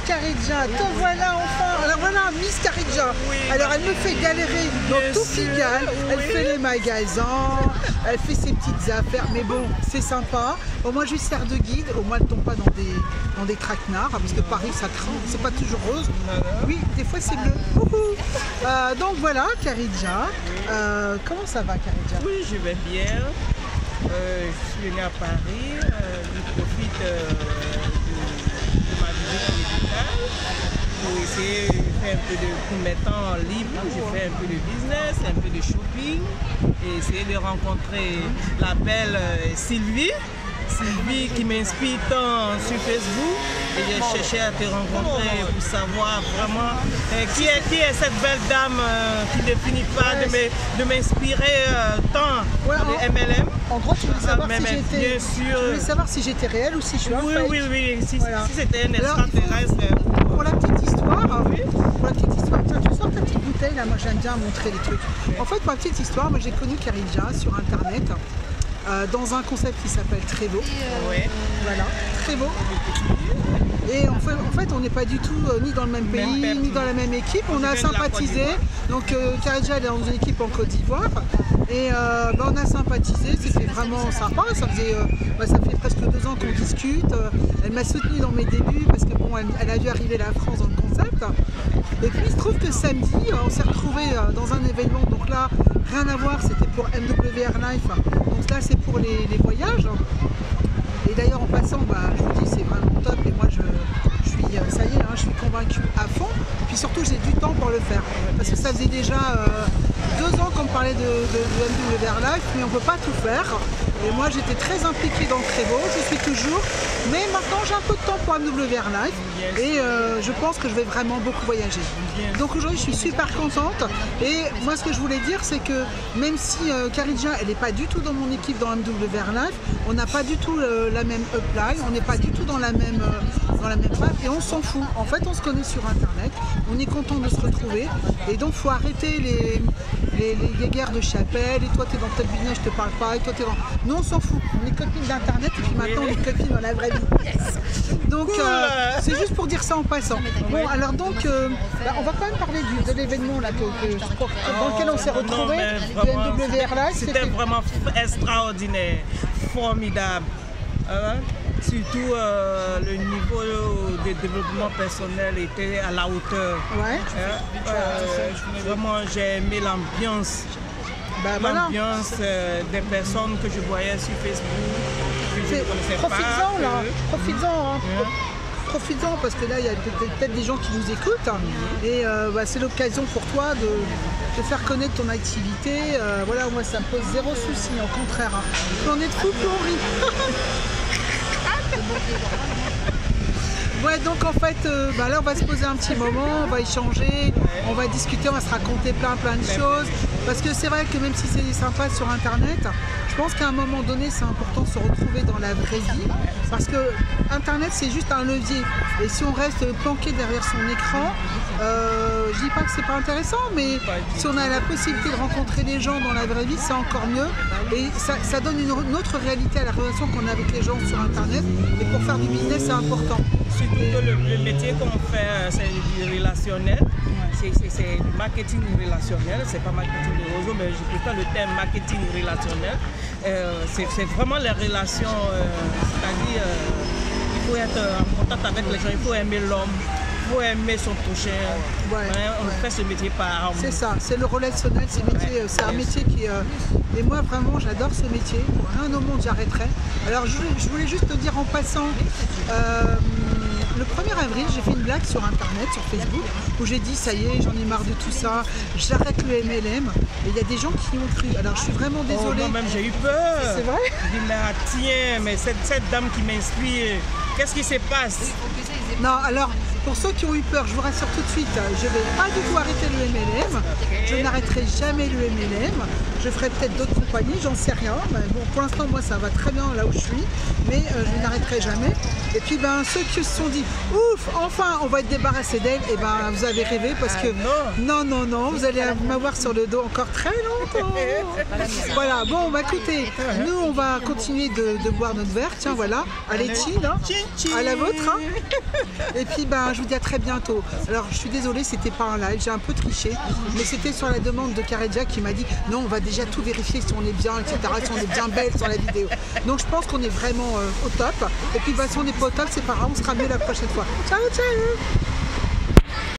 Karidja, te voilà enfin. Alors voilà, Miss Karidja. Oui, alors elle me fait galérer dans tout Pigalle. Elle fait les magasins, elle fait ses petites affaires. Mais bon, c'est sympa. Au moins je lui sers de guide. Au moins elle ne tombe pas dans des traquenards. Parce que Paris ça craint, c'est pas toujours rose. Oui, des fois c'est bleu. Donc voilà, Karidja. Comment ça va, Karidja? Oui, je vais bien. Je suis venue à Paris. Je profite de ma visite médicale pour essayer de faire un peu de, pour mes temps libres, je fais un peu de business, un peu de shopping et essayer de rencontrer la belle Sylvie qui m'inspire tant sur Facebook et j'ai cherché à te rencontrer pour savoir vraiment qui est cette belle dame qui ne finit pas de m'inspirer tant dans les MLM. En gros, tu voulais savoir si j'étais réelle ou si je suis un fake. Oui, si c'était un extraterrestre. Pour la petite histoire, tiens, tu sors ta petite bouteille, là, moi j'aime bien montrer les trucs. En fait, pour la petite histoire, moi j'ai connu Karidja sur internet. Dans un concept qui s'appelle Trevo. Voilà, Trevo. Et en fait, on n'est pas du tout ni dans le même pays, ni dans la même équipe. On a sympathisé. Donc Karidja elle est dans une équipe en Côte d'Ivoire. Et on a sympathisé, c'était vraiment sympa. Ça fait presque 2 ans qu'on discute. Elle m'a soutenue dans mes débuts parce que bon, elle a vu arriver la France dans le concept. Et puis il se trouve que samedi, on s'est retrouvés dans un événement. Donc là, rien à voir, c'était pour MWR Life. Donc là, c'est pour les voyages. Et d'ailleurs, en passant, je vous dis, c'est vraiment top. Et moi, je suis, ça y est, je suis convaincue à fond. Et puis surtout, j'ai du temps pour le faire. Parce que ça faisait déjà 2 ans qu'on me parlait de MWR Life, mais on ne peut pas tout faire. Et moi, j'étais très impliquée dans le Trevo, je suis toujours. Mais maintenant, j'ai un peu de temps pour MWR Life. Et je pense que je vais vraiment beaucoup voyager. Donc aujourd'hui, je suis super contente. Et moi, ce que je voulais dire, c'est que même si Karidja, elle n'est pas du tout dans mon équipe dans MWR Life, on n'a pas du tout la même upline, on n'est pas du tout dans la même map et on s'en fout. En fait, on se connaît sur Internet, on est content de se retrouver. Et donc, il faut arrêter les guerres de chapelle. Et toi, tu es dans tel business, je te parle pas. Et toi, tu es dans... Nous, on s'en fout. On est copines d'Internet et puis maintenant, on est copines dans la vraie vie. Donc, c'est juste pour dire ça en passant. Bon, alors donc, on va quand même parler de l'événement là, dans lequel on s'est retrouvés, de MWR Live. C'était vraiment extraordinaire, formidable. Surtout le niveau de développement personnel était à la hauteur. Vraiment, j'ai aimé l'ambiance. L'ambiance des personnes que je voyais sur Facebook, que je ne connaissais pas. Profites-en là, profites-en parce que là il y a peut-être des gens qui nous écoutent et c'est l'occasion pour toi de faire connaître ton activité. Voilà, moi ça me pose 0 souci, au contraire. Plus on est de fous, plus on rit. Ouais, donc en fait, là on va se poser un petit moment, on va échanger, on va discuter, on va se raconter plein de choses. Parce que c'est vrai que même si c'est sympa sur Internet, je pense qu'à un moment donné, c'est important de se retrouver dans la vraie vie. Parce que Internet, c'est juste un levier. Et si on reste planqué derrière son écran, je dis pas que c'est pas intéressant, mais si on a la possibilité de rencontrer des gens dans la vraie vie, c'est encore mieux. Et ça donne une autre réalité à la relation qu'on a avec les gens sur Internet. Et pour faire du business, c'est important. Surtout que le métier qu'on fait, c'est du relationnel. C'est du marketing relationnel, c'est pas marketing de réseau, mais je préfère le terme marketing relationnel. C'est vraiment les relations, c'est-à-dire il faut être en contact avec les gens, il faut aimer l'homme, il faut aimer son prochain. On fait ce métier par amour. C'est ça, c'est le relationnel, c'est un métier qui... Et moi vraiment j'adore ce métier, pour rien au monde j'arrêterai. Alors je voulais juste te dire en passant, le 1er avril, j'ai fait une blague sur Internet, sur Facebook, où j'ai dit ça y est, j'en ai marre de tout ça, j'arrête le MLM. Et il y a des gens qui y ont cru. Alors je suis vraiment désolée. Moi-même j'ai eu peur. C'est vrai? Je dis mais tiens, mais cette dame qui m'inspire, qu'est-ce qui se passe? Non, alors pour ceux qui ont eu peur, je vous rassure tout de suite, je ne vais pas du tout arrêter le MLM. Je n'arrêterai jamais le MLM. Je ferai peut-être d'autres compagnies, j'en sais rien. Mais bon, pour l'instant, moi, ça va très bien là où je suis. Mais je n'arrêterai jamais. Et puis, ceux qui se sont dit, ouf, enfin, on va être débarrassé d'elle, et vous avez rêvé parce que non, vous allez m'avoir sur le dos encore très longtemps. Voilà, bon, écoutez, nous, on va continuer de boire notre verre. Tiens, voilà, allez, chin, à la vôtre. Et puis ben, je vous dis à très bientôt. Alors je suis désolée, c'était pas un live, j'ai un peu triché, mais c'était sur la demande de Karedja qui m'a dit non, on va déjà tout vérifier si on est bien, etc., si on est bien belle sur la vidéo. Donc je pense qu'on est vraiment au top. Et puis ben, si on n'est pas au top, c'est pas grave, on sera mieux la prochaine fois. Ciao, ciao.